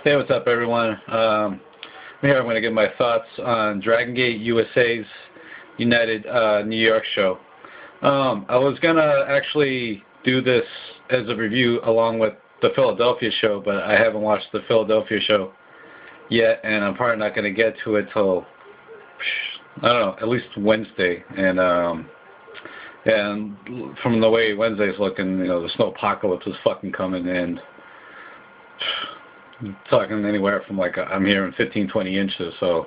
Hey, what's up, everyone? Here I'm going to give my thoughts on Dragon Gate USA's United New York show. I was going to actually do this as a review along with the Philadelphia show, but I haven't watched the Philadelphia show yet, and I'm probably not going to get to it till, I don't know, at least Wednesday. And from the way Wednesday's looking, you know, the snow apocalypse is fucking coming, and talking anywhere from, like, I'm hearing 15, 20 inches, so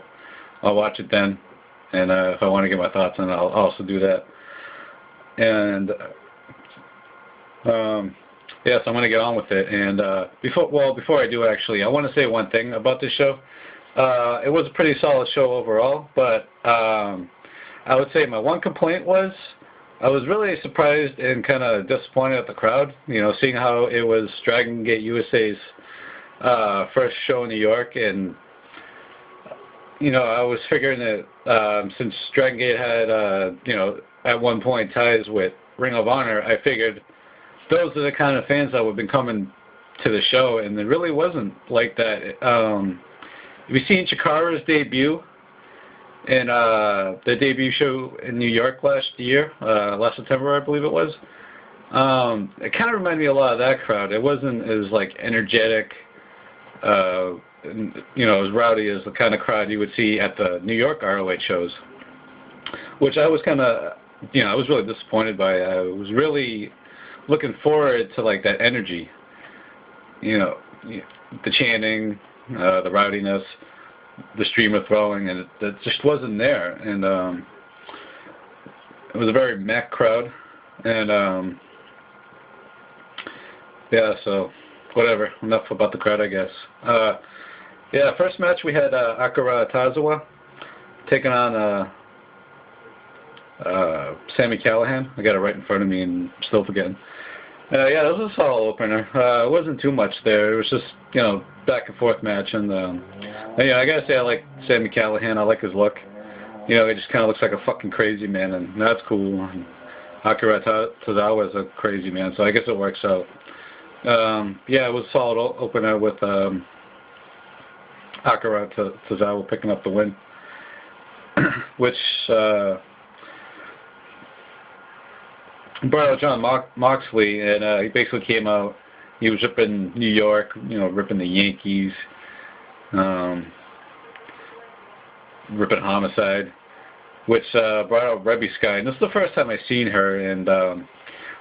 I'll watch it then, and if I want to get my thoughts on it, I'll also do that. And yeah, so I'm going to get on with it. And before I do, actually, I want to say one thing about this show. It was a pretty solid show overall, but I would say my one complaint was I was really surprised and kind of disappointed at the crowd, you know, seeing how it was Dragon Gate USA's first show in New York. And you know, I was figuring that since Dragon Gate had you know, at one point ties with Ring of Honor, I figured those are the kind of fans that would have been coming to the show, and it really wasn't like that. We've seen Chikara's debut in the debut show in New York last September, I believe it was. It kind of reminded me a lot of that crowd. It wasn't as, like, energetic, you know, as rowdy as the kind of crowd you would see at the New York ROH shows, which I was kind of, you know, I was really disappointed by. I was really looking forward to, like, that energy, you know, the chanting, the rowdiness, the streamer throwing, and it just wasn't there. And it was a very mech crowd, and yeah, so whatever, enough about the crowd, I guess. Yeah, first match we had Akira Tozawa taking on Sami Callahan. I got it right in front of me and I'm still forgetting. Yeah, that was a solid opener. It wasn't too much there. It was just, you know, back and forth match. And yeah, I gotta say I like Sami Callahan. I like his look. You know, he just kind of looks like a fucking crazy man, and that's cool. And Akira Tozawa is a crazy man, so I guess it works out. Yeah, it was a solid opener with Akira Tozawa picking up the win, which brought out John Moxley, and he basically came out. He was ripping New York, you know, ripping the Yankees, ripping Homicide, which brought out Rebby Sky. And this is the first time I've seen her, and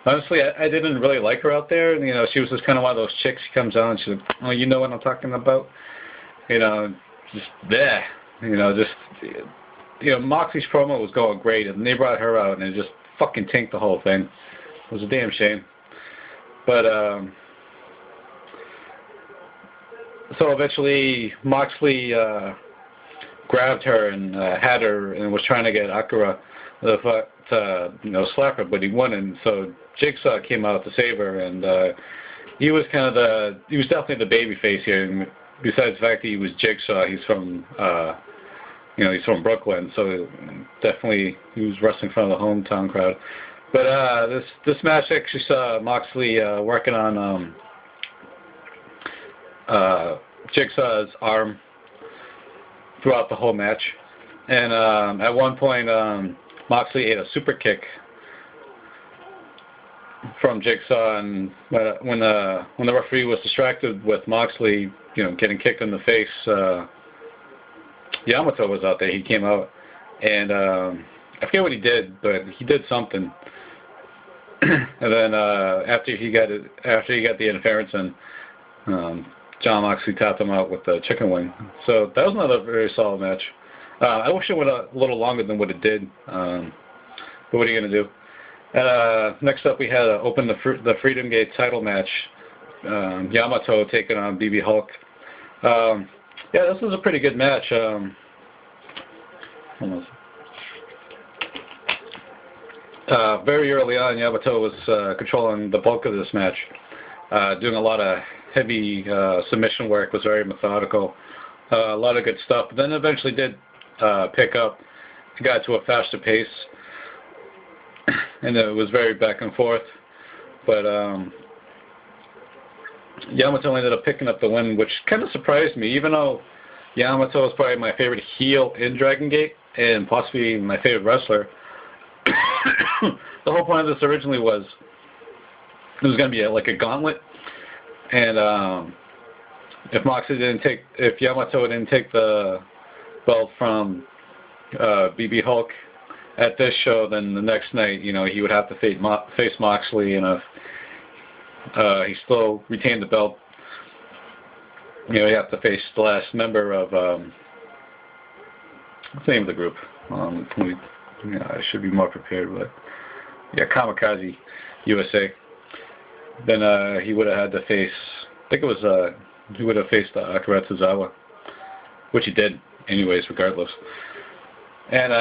honestly, I didn't really like her out there. You know, she was just kind of one of those chicks. She comes out and she's like, oh, you know what I'm talking about? You know, just there. You know, just, you know, Moxley's promo was going great, and they brought her out, and it just fucking tanked the whole thing. It was a damn shame. But, so eventually Moxley grabbed her and had her and was trying to get Akira to, you know, slap her, but he won, and so Jigsaw came out to save her, and he was definitely the baby face here. And besides the fact that he was Jigsaw, he's from you know, he's from Brooklyn, so definitely he was wrestling in front of the hometown crowd. But this match actually saw Moxley working on Jigsaw's arm throughout the whole match, and at one point Moxley ate a super kick from Jigsaw, and when the referee was distracted with Moxley, you know, getting kicked in the face, Yamato was out there. He came out, and I forget what he did, but he did something. And then after he got the interference in, John Moxley tapped him out with the chicken wing. So that was another very solid match. I wish it went a little longer than what it did, but what are you gonna do? Next up, we had open the Freedomgate title match. Yamato taking on BB Hulk. Yeah, this was a pretty good match. Very early on, Yamato was controlling the bulk of this match, doing a lot of heavy submission work, was very methodical, a lot of good stuff. But then eventually did pick up, got to a faster pace, and it was very back and forth. But Yamato ended up picking up the win, which kind of surprised me, even though Yamato is probably my favorite heel in Dragon Gate and possibly my favorite wrestler. The whole point of this originally was it was going to be like a gauntlet, and if Yamato didn't take the belt from BB Hulk at this show, then the next night, you know, he would have to face Moxley, and if he still retained the belt, you know, he have to face the last member of what's the name of the group? I should be more prepared, but yeah, Kamikaze USA. Then he would have had to face, I think it was, he would have faced Akira Tozawa, which he did anyways, regardless. And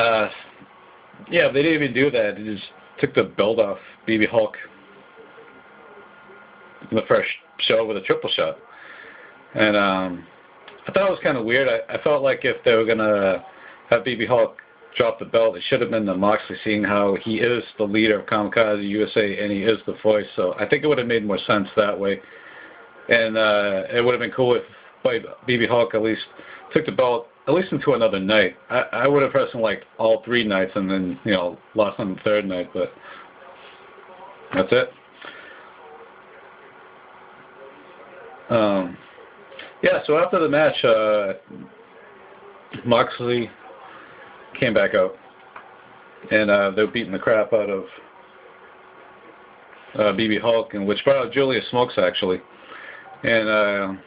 yeah, they didn't even do that. They just took the belt off BB Hulk in the first show with a triple shot. And I thought it was kind of weird. I felt like if they were going to have BB Hulk drop the belt, it should have been the Moxley, seeing how he is the leader of Kamikaze USA and he is the voice. So I think it would have made more sense that way. And it would have been cool if BB Hulk at least took the belt at least into another night. I would have wrestled like all 3 nights and then, you know, lost on the 3rd night, but that's it. Yeah, so after the match, Moxley came back out, and they were beating the crap out of BB Hulk, and which brought out Julius Smokes, actually. And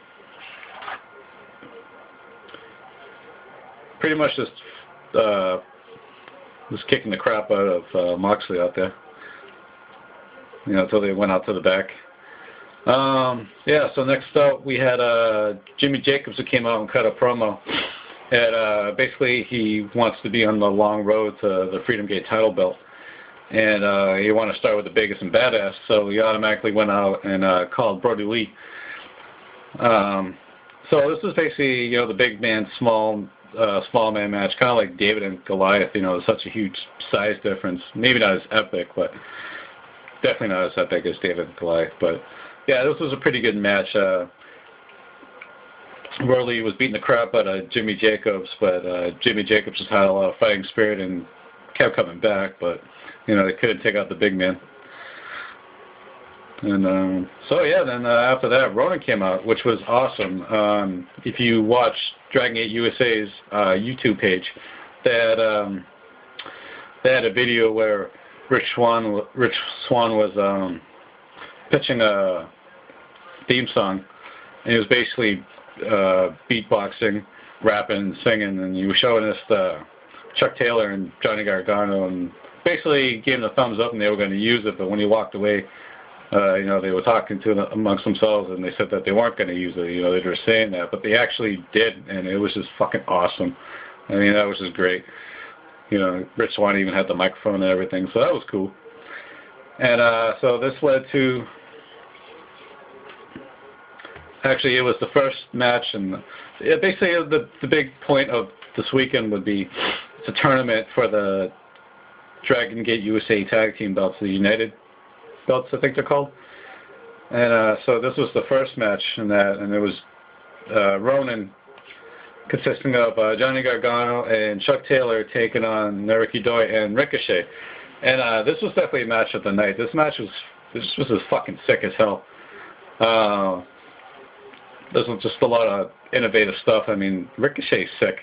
pretty much just was kicking the crap out of Moxley out there, you know, until they went out to the back. Yeah, so next up we had Jimmy Jacobs, who came out and cut a promo. And basically he wants to be on the long road to the Freedomgate title belt. And he wanted to start with the biggest and badass, so he automatically went out and called Brodie Lee. So this is basically, you know, the big man, small man match, kind of like David and Goliath, you know, such a huge size difference. Maybe not as epic, but definitely not as epic as David and Goliath. But yeah, this was a pretty good match. Brodie was beating the crap out of Jimmy Jacobs, but Jimmy Jacobs just had a lot of fighting spirit and kept coming back, but, you know, they couldn't take out the big man. And so, yeah, then after that, Ronan came out, which was awesome. If you watch Dragon Gate USA's YouTube page, they had a video where Rich Swann was pitching a theme song, and he was basically beatboxing, rapping, singing, and he was showing us Chuck Taylor and Johnny Gargano, and basically gave him the thumbs up and they were going to use it, but when he walked away, you know, they were talking amongst themselves and they said that they weren't going to use it. You know, they were saying that, but they actually did, and it was just fucking awesome. I mean, that was just great. You know, Rich Swann even had the microphone and everything, so that was cool. And so this led to, actually, it was the first match, and basically the big point of this weekend would be it's a tournament for the Dragon Gate USA Tag Team belts, the United belts, I think they're called. And so this was the first match in that, and it was Ronan, consisting of Johnny Gargano and Chuck Taylor, taking on Naruki and Ricochet. And this was definitely a match of the night. This was just fucking sick as hell. This was just a lot of innovative stuff. I mean, Ricochet's sick.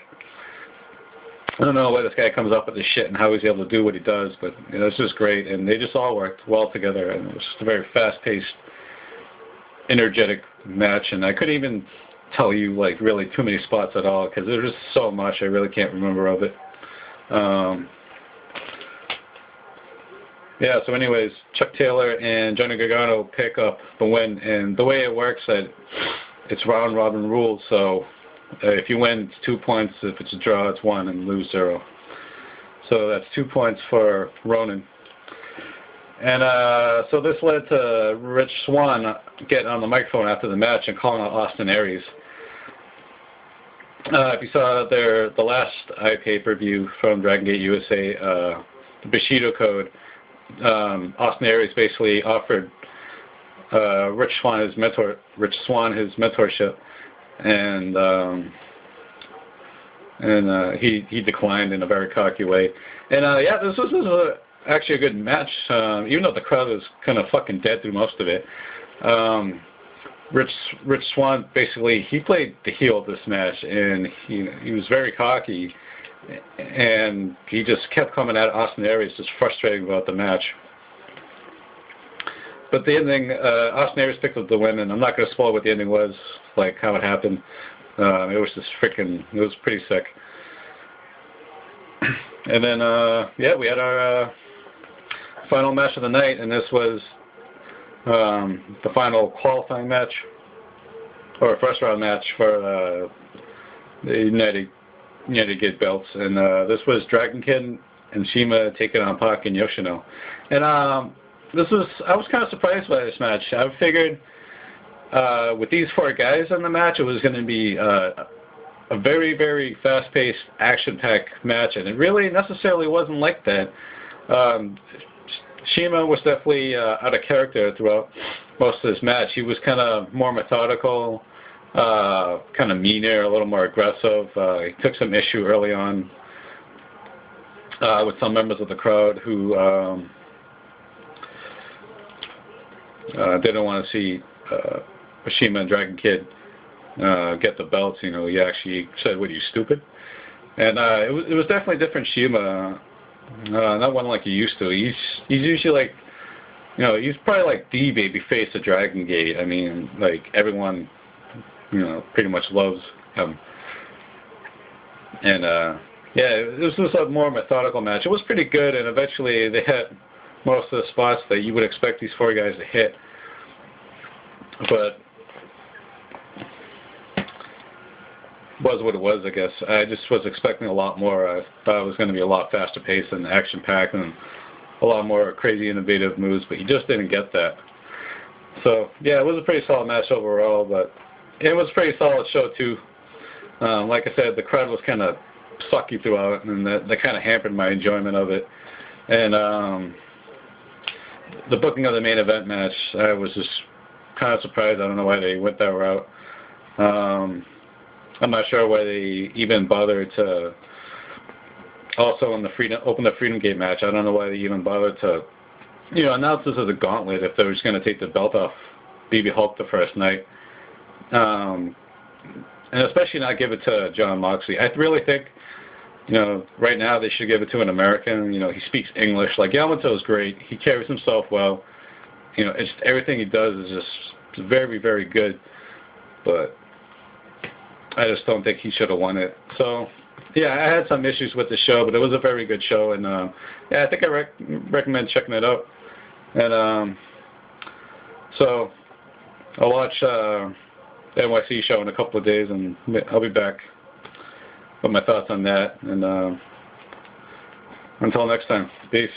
I don't know why this guy comes up with this shit and how he's able to do what he does, but you know, it's just great. And they just all worked well together, and it was just a very fast-paced, energetic match. And I couldn't even tell you like really too many spots at all because there's just so much I really can't remember of it. Yeah, so anyways, Chuck Taylor and Johnny Gargano pick up the win, and the way it works, it's round robin rules. So if you win, it's 2 points. If it's a draw, it's 1, and lose 0. So that's 2 points for Ronan. And so this led to Rich Swann getting on the microphone after the match and calling out Austin Aries. If you saw the last pay-per-view from Dragon Gate USA, the Bushido code, Austin Aries basically offered Rich Swann his mentorship, and he declined in a very cocky way. And yeah, this was actually a good match, even though the crowd was kind of fucking dead through most of it. Rich Swann, basically, he played the heel of this match, and he was very cocky, and he just kept coming at Austin Aries, just frustrating about the match. But the ending, Austin Aries picked up the win, and I'm not going to spoil what the ending was, like how it happened. It was just freaking, it was pretty sick. And then, yeah, we had our final match of the night, and this was the final qualifying match, or first round match for the United Gate belts. And this was Dragon Kid and Cima taking on Pac and Yoshino. And I was kind of surprised by this match. I figured with these four guys in the match, it was going to be a very, very fast-paced, action-packed match, and it really necessarily wasn't like that. Cima was definitely out of character throughout most of this match. He was kind of more methodical, kind of meaner, a little more aggressive. He took some issue early on with some members of the crowd who didn't want to see Cima and Dragon Kid get the belts. You know, he actually said, "What, are you stupid?" And it was definitely different Cima. Not one like he used to. He's usually like, you know, he's probably like the baby face of Dragon Gate. I mean, like everyone, you know, pretty much loves him. And yeah, this was a more methodical match. It was pretty good, and eventually they hit most of the spots that you would expect these four guys to hit. But was what it was, I guess. I just was expecting a lot more. I thought it was going to be a lot faster paced and action-packed and a lot more crazy, innovative moves, but you just didn't get that. So, yeah, it was a pretty solid match overall, but it was a pretty solid show, too. Like I said, the crowd was kind of sucky throughout, and that kind of hampered my enjoyment of it. And the booking of the main event match, I was just kind of surprised. I don't know why they went that route. I'm not sure why they even bothered to also open the Freedomgate match. I don't know why they even bothered to, you know, announce this as a gauntlet if they were just going to take the belt off BB Hulk the first night. And especially not give it to John Moxley. I really think, you know, right now they should give it to an American. You know, he speaks English. Like, Yamato is great. He carries himself well. You know, it's everything he does is just very, very good. But I just don't think he should have won it. So, yeah, I had some issues with the show, but it was a very good show. And, yeah, I think I recommend checking it out. And so I'll watch the NYC show in a couple of days, and I'll be back with my thoughts on that. And until next time, peace.